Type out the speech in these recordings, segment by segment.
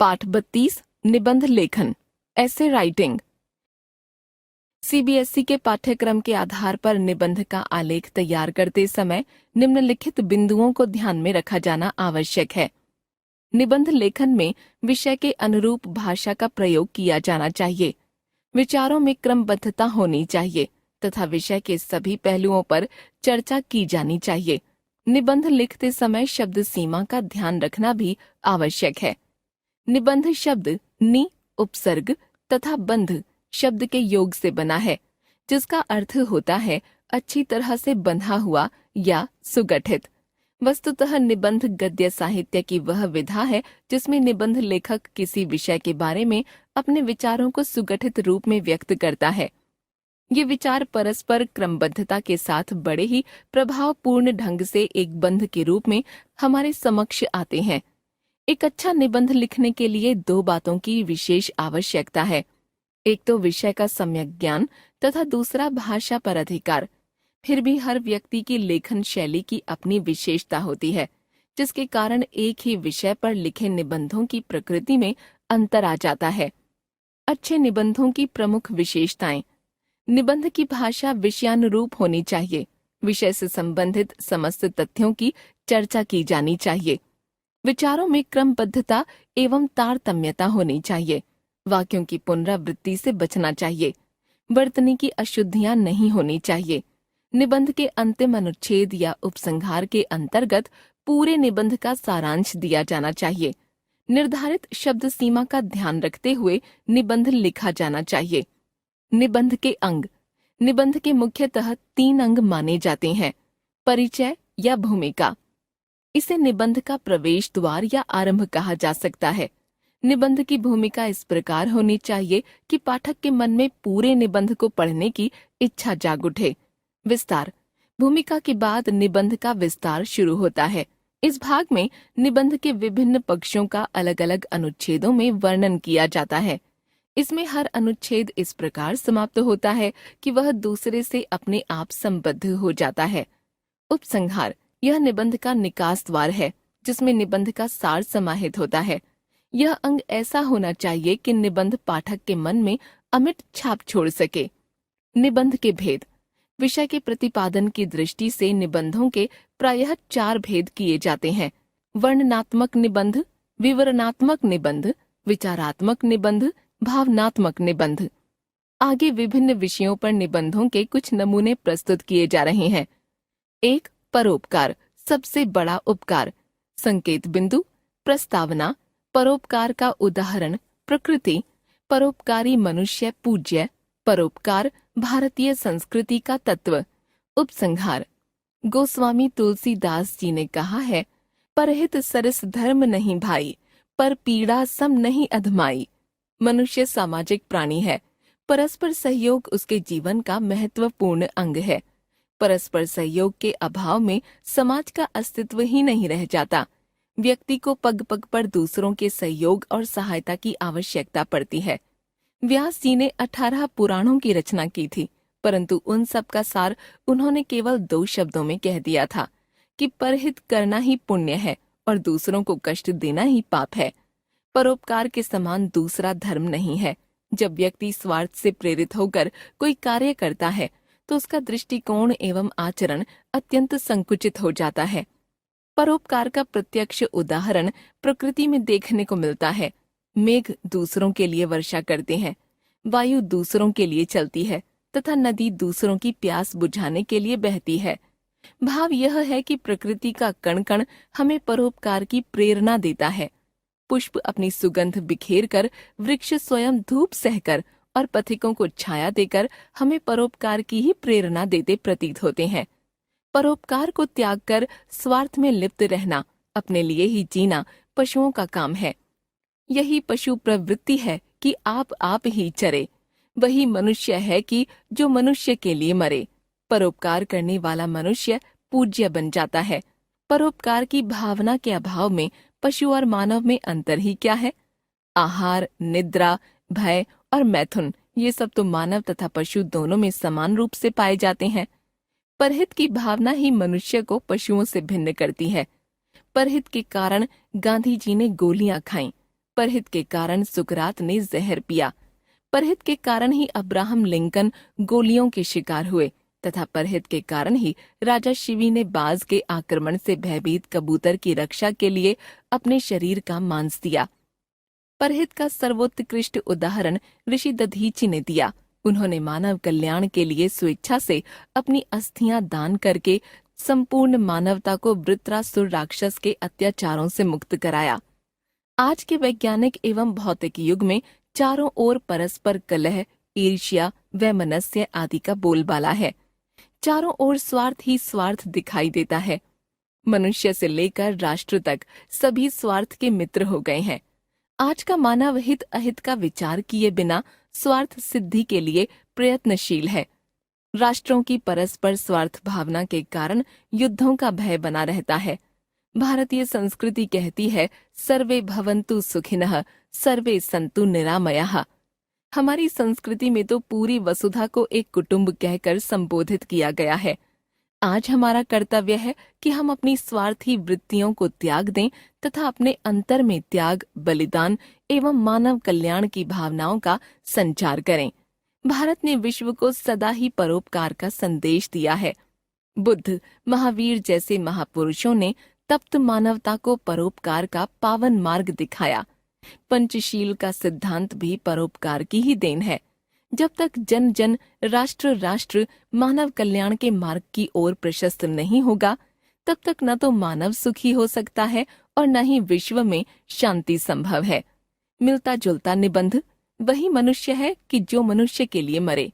पाठ 32 निबंध लेखन ऐसे राइटिंग। सीबीएसई के पाठ्यक्रम के आधार पर निबंध का आलेख तैयार करते समय निम्नलिखित बिंदुओं को ध्यान में रखा जाना आवश्यक है। निबंध लेखन में विषय के अनुरूप भाषा का प्रयोग किया जाना चाहिए। विचारों में क्रमबद्धता होनी चाहिए तथा विषय के सभी पहलुओं पर चर्चा की जानी चाहिए। निबंध लिखते समय शब्द सीमा का ध्यान रखना भी आवश्यक है। निबंध शब्द नि, उपसर्ग तथा बंध शब्द के योग से बना है, जिसका अर्थ होता है अच्छी तरह से बंधा हुआ या सुगठित। वस्तुतः निबंध गद्य साहित्य की वह विधा है जिसमें निबंध लेखक किसी विषय के बारे में अपने विचारों को सुगठित रूप में व्यक्त करता है। ये विचार परस्पर क्रमबद्धता के साथ बड़े ही प्रभावपूर्ण ढंग से एक बंध के रूप में हमारे समक्ष आते हैं। एक अच्छा निबंध लिखने के लिए दो बातों की विशेष आवश्यकता है। एक तो विषय का सम्यक ज्ञान तथा दूसरा भाषा पर अधिकार। फिर भी हर व्यक्ति की लेखन शैली की अपनी विशेषता होती है, जिसके कारण एक ही विषय पर लिखे निबंधों की प्रकृति में अंतर आ जाता है। अच्छे निबंधों की प्रमुख विशेषताएं। निबंध की भाषा विषयानुरूप होनी चाहिए। विषय से संबंधित समस्त तथ्यों की चर्चा की जानी चाहिए। विचारों में क्रमबद्धता एवं तारतम्यता होनी चाहिए। वाक्यों की पुनरावृत्ति से बचना चाहिए। वर्तनी की अशुद्धियां नहीं होनी चाहिए। निबंध के अंतिम अनुच्छेद या उपसंहार के अंतर्गत पूरे निबंध का सारांश दिया जाना चाहिए। निर्धारित शब्द सीमा का ध्यान रखते हुए निबंध लिखा जाना चाहिए। निबंध के अंग। निबंध के मुख्यतः 3 अंग माने जाते हैं। परिचय या भूमिका। इसे निबंध का प्रवेश द्वार या आरंभ कहा जा सकता है। निबंध की भूमिका इस प्रकार होनी चाहिए कि पाठक के मन में पूरे निबंध को पढ़ने की इच्छा जाग उठे। विस्तार। भूमिका के बाद निबंध का विस्तार शुरू होता है। इस भाग में निबंध के विभिन्न पक्षों का अलग अलग अनुच्छेदों में वर्णन किया जाता है। इसमें हर अनुच्छेद इस प्रकार समाप्त होता है कि वह दूसरे से अपने आप संबद्ध हो जाता है। उपसंहार। यह निबंध का निकास द्वार है, जिसमें निबंध का सार समाहित होता है। यह अंग ऐसा होना चाहिए कि निबंध पाठक के मन में अमिट छाप छोड़ सके। निबंध के भेद। विषय के प्रतिपादन की दृष्टि से निबंधों के प्रायः 4 भेद किए जाते हैं। वर्णनात्मक निबंध, विवरणात्मक निबंध, विचारात्मक निबंध, भावनात्मक निबंध। आगे विभिन्न विषयों पर निबंधों के कुछ नमूने प्रस्तुत किए जा रहे हैं। 1. परोपकार, सबसे बड़ा उपकार। संकेत बिंदु, प्रस्तावना। परोपकार का उदाहरण, प्रकृति। परोपकारी मनुष्य पूज्य। परोपकार भारतीय संस्कृति का तत्व। उपसंहार। गोस्वामी तुलसीदास जी ने कहा है, परहित सरस धर्म नहीं भाई, पर पीड़ा सम नहीं अधमाई। मनुष्य सामाजिक प्राणी है। परस्पर सहयोग उसके जीवन का महत्वपूर्ण अंग है। परस्पर सहयोग के अभाव में समाज का अस्तित्व ही नहीं रह जाता। व्यक्ति को पग पग पर दूसरों के सहयोग और सहायता की आवश्यकता पड़ती है। व्यास जी ने 18 पुराणों की रचना की थी, परंतु उन सब का सार उन्होंने केवल 2 शब्दों में कह दिया था कि परहित करना ही पुण्य है और दूसरों को कष्ट देना ही पाप है। परोपकार के समान दूसरा धर्म नहीं है। जब व्यक्ति स्वार्थ से प्रेरित होकर कोई कार्य करता है तो उसका दृष्टिकोण एवं आचरण अत्यंत संकुचित हो जाता है। परोपकार का प्रत्यक्ष उदाहरण प्रकृति में देखने को मिलता है। मेघ दूसरों के लिए वर्षा करते हैं, वायु दूसरों के लिए चलती है तथा नदी दूसरों की प्यास बुझाने के लिए बहती है। भाव यह है कि प्रकृति का कण कण हमें परोपकार की प्रेरणा देता है। पुष्प अपनी सुगंध बिखेर कर, वृक्ष स्वयं धूप सहकर और पथिकों को छाया देकर हमें परोपकार की ही प्रेरणा देते प्रतीत होते हैं। परोपकार को त्याग कर स्वार्थ में लिप्त रहना, अपने लिए ही जीना पशुओं का काम है। यही पशु प्रवृत्ति है कि आप ही चरे। वही मनुष्य है कि जो मनुष्य के लिए मरे। परोपकार करने वाला मनुष्य पूज्य बन जाता है। परोपकार की भावना के अभाव में पशु और मानव में अंतर ही क्या है? आहार, निद्रा, भय और मैथुन, ये सब तो मानव तथा पशु दोनों में समान रूप से पाए जाते हैं। परहित की भावना ही मनुष्य को पशुओं से भिन्न करती है। परहित के कारण गांधी जी ने गोलियां खाईं। परहित के कारण सुकरात ने जहर पिया। परहित के कारण ही अब्राहम लिंकन गोलियों के शिकार हुए तथा परहित के कारण ही राजा शिवी ने बाज के आक्रमण से भयभीत कबूतर की रक्षा के लिए अपने शरीर का मांस दिया। परहित का सर्वोत्कृष्ट उदाहरण ऋषि दधीचि ने दिया। उन्होंने मानव कल्याण के लिए स्वेच्छा से अपनी अस्थियां दान करके संपूर्ण मानवता को वृत्रासुर राक्षस के अत्याचारों से मुक्त कराया। आज के वैज्ञानिक एवं भौतिक युग में चारों ओर परस्पर कलह, ईर्ष्या, वैमनस्य आदि का बोलबाला है। चारों ओर स्वार्थ ही स्वार्थ दिखाई देता है। मनुष्य से लेकर राष्ट्र तक सभी स्वार्थ के मित्र हो गए हैं। आज का मानव हित अहित का विचार किए बिना स्वार्थ सिद्धि के लिए प्रयत्नशील है। राष्ट्रों की परस्पर स्वार्थ भावना के कारण युद्धों का भय बना रहता है। भारतीय संस्कृति कहती है, सर्वे भवन्तु सुखिनः, सर्वे सन्तु निरामयाः। हमारी संस्कृति में तो पूरी वसुधा को एक कुटुंब कहकर संबोधित किया गया है। आज हमारा कर्तव्य है कि हम अपनी स्वार्थी वृत्तियों को त्याग दें तथा अपने अंतर में त्याग, बलिदान एवं मानव कल्याण की भावनाओं का संचार करें। भारत ने विश्व को सदा ही परोपकार का संदेश दिया है। बुद्ध, महावीर जैसे महापुरुषों ने तप्त मानवता को परोपकार का पावन मार्ग दिखाया। पंचशील का सिद्धांत भी परोपकार की ही देन है। जब तक जन जन, राष्ट्र राष्ट्र मानव कल्याण के मार्ग की ओर प्रशस्त नहीं होगा, तब तक न तो मानव सुखी हो सकता है और न ही विश्व में शांति संभव है। मिलता जुलता निबंध वही मनुष्य है कि जो मनुष्य के लिए मरे।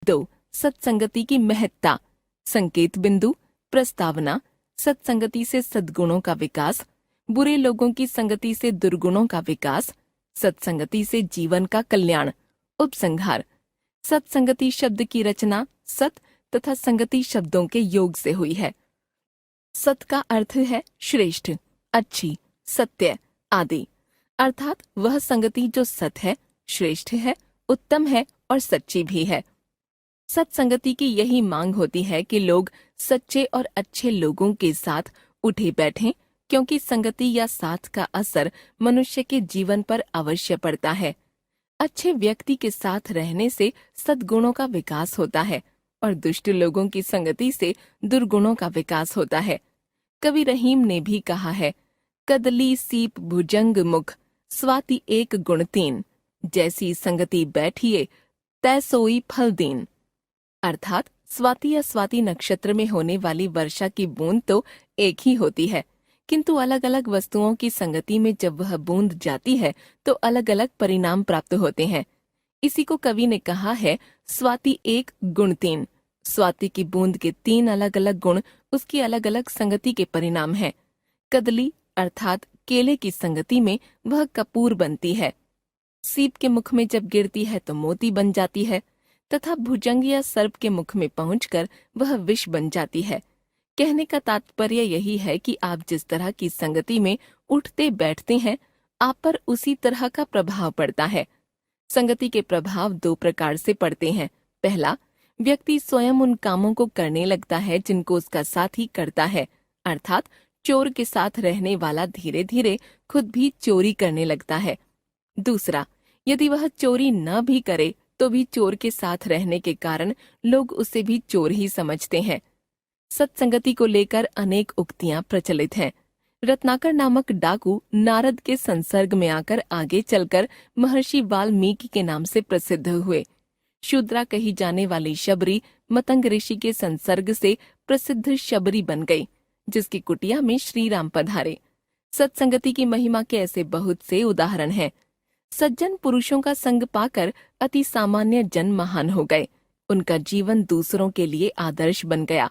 2. सत्संगति की महत्ता। संकेत बिंदु, प्रस्तावना। सत्संगति से सद्गुणों का विकास, बुरे लोगों की संगति से दुर्गुणों का विकास, सत्संगति से जीवन का कल्याण। उपसंहार। सत्संगति शब्द की रचना सत तथा संगति शब्दों के योग से हुई है। सत का अर्थ है श्रेष्ठ, अच्छी, सत्य आदि, अर्थात वह संगति जो सत है, श्रेष्ठ है, उत्तम है और सच्ची भी है। सत्संगति की यही मांग होती है कि लोग सच्चे और अच्छे लोगों के साथ उठे बैठें, क्योंकि संगति या साथ का असर मनुष्य के जीवन पर अवश्य पड़ता है। अच्छे व्यक्ति के साथ रहने से सद्गुणों का विकास होता है और दुष्ट लोगों की संगति से दुर्गुणों का विकास होता है। कवि रहीम ने भी कहा है, कदली सीप भुजंग मुख, स्वाति एक गुण तीन, जैसी संगति बैठिए तै सोई फल दीन। अर्थात स्वाति या स्वाति नक्षत्र में होने वाली वर्षा की बूंद तो एक ही होती है, किंतु अलग अलग वस्तुओं की संगति में जब वह बूंद जाती है तो अलग अलग परिणाम प्राप्त होते हैं। इसी को कवि ने कहा है, स्वाति एक गुण तीन। स्वाति की बूंद के तीन अलग अलग गुण उसकी अलग अलग संगति के परिणाम हैं। कदली अर्थात केले की संगति में वह कपूर बनती है, सीप के मुख में जब गिरती है तो मोती बन जाती है, तथा भुजंग या सर्प के मुख में पहुंचकर वह विष बन जाती है। कहने का तात्पर्य यही है कि आप जिस तरह की संगति में उठते बैठते हैं, आप पर उसी तरह का प्रभाव पड़ता है। संगति के प्रभाव दो प्रकार से पड़ते हैं। पहला, व्यक्ति स्वयं उन कामों को करने लगता है जिनको उसका साथी करता है, अर्थात चोर के साथ रहने वाला धीरे धीरे खुद भी चोरी करने लगता है। दूसरा, यदि वह चोरी न भी करे तो भी चोर के साथ रहने के कारण लोग उसे भी चोर ही समझते हैं। सत्संगति को लेकर अनेक उक्तियां प्रचलित हैं। रत्नाकर नामक डाकू नारद के संसर्ग में आकर आगे चलकर महर्षि वाल्मीकि के नाम से प्रसिद्ध हुए। शूद्रा कही जाने वाली शबरी मतंग ऋषि के संसर्ग से प्रसिद्ध शबरी बन गई, जिसकी कुटिया में श्री राम पधारे। सत्संगति की महिमा के ऐसे बहुत से उदाहरण हैं। सज्जन पुरुषों का संग पाकर अति सामान्य जन महान हो गए। उनका जीवन दूसरों के लिए आदर्श बन गया।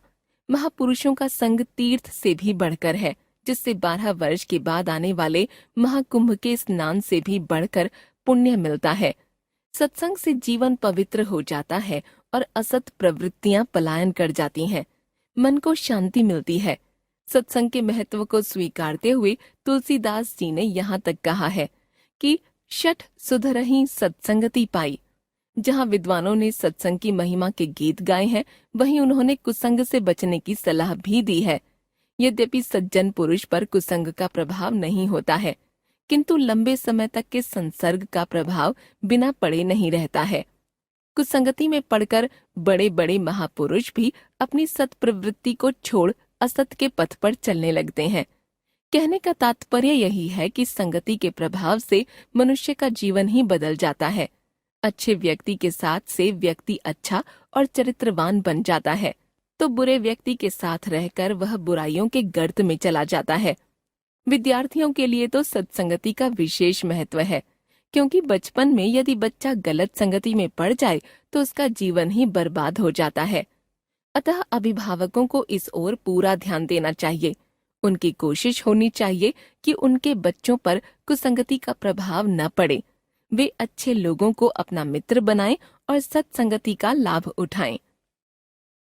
महापुरुषों का संग तीर्थ से भी बढ़कर है, जिससे 12 वर्ष के बाद आने वाले महाकुंभ के स्नान से भी बढ़कर पुण्य मिलता है। सत्संग से जीवन पवित्र हो जाता है और असत प्रवृत्तियां पलायन कर जाती हैं। मन को शांति मिलती है। सत्संग के महत्व को स्वीकारते हुए तुलसीदास जी ने यहाँ तक कहा है कि शठ सुधरहि सत्संगति पाई। जहाँ विद्वानों ने सत्संग की महिमा के गीत गाए हैं, वहीं उन्होंने कुसंग से बचने की सलाह भी दी है। यद्यपि सज्जन पुरुष पर कुसंग का प्रभाव नहीं होता है, किंतु लंबे समय तक के संसर्ग का प्रभाव बिना पड़े नहीं रहता है। कुसंगति में पड़कर बड़े बड़े महापुरुष भी अपनी सत प्रवृत्ति को छोड़ असत के पथ पर चलने लगते हैं। कहने का तात्पर्य यही है कि संगति के प्रभाव से मनुष्य का जीवन ही बदल जाता है। अच्छे व्यक्ति के साथ से व्यक्ति अच्छा और चरित्रवान बन जाता है, तो बुरे व्यक्ति के साथ रहकर वह बुराइयों के गर्त में चला जाता है। विद्यार्थियों के लिए तो सत्संगति का विशेष महत्व है, क्योंकि बचपन में यदि बच्चा गलत संगति में पड़ जाए तो उसका जीवन ही बर्बाद हो जाता है। अतः अभिभावकों को इस ओर पूरा ध्यान देना चाहिए। उनकी कोशिश होनी चाहिए कि उनके बच्चों पर कुसंगति का प्रभाव न पड़े। वे अच्छे लोगों को अपना मित्र बनाएं और सत्संगति का लाभ उठाएं।